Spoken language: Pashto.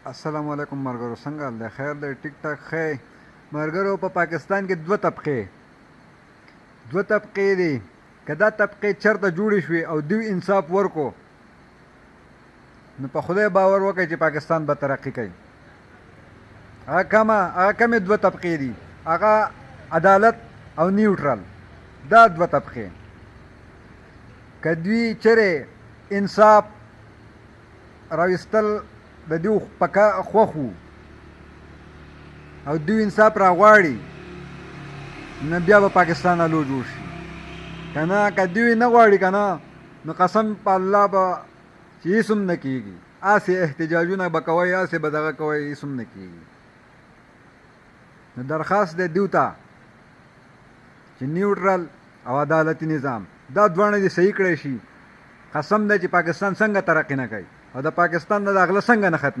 السلام علیکم ملګرو، څنګه حال دی؟ خیر دی؟ ټیک ټاک ښه ملګرو. په پاکستان کې دوه طبقې دي. که دا طبقې چېرته جوړې شوې او دوی انصاف ورکو نو په خدای باور وکړئ چې پاکستان به ترقي کوي. هغه کمې دوه طبقې دي، هغه عدالت او نیوټرل. دا دوه طبقې که دوی چېرې انصاف راویستل د دوی خوښ وو او دوی انصاف راغواړي نو بیا به پاکستان الو جوړ شي. که نه، که دوی نه غواړي که نه، نو قسم په الله به چې هېڅ هم نه کېږي. هسې احتجاجونه به کوئ، هسې به دغه کوئ، هېڅ هم نه کېږي. نو درخواست دی دوی ته چې نیوټرل او عدالتي نظام دا دواړه دې صحیح کړی شي. قسم دی چې پاکستان څنګه ترقي نه کوي او د پاکستان د غله څنګه نه ختم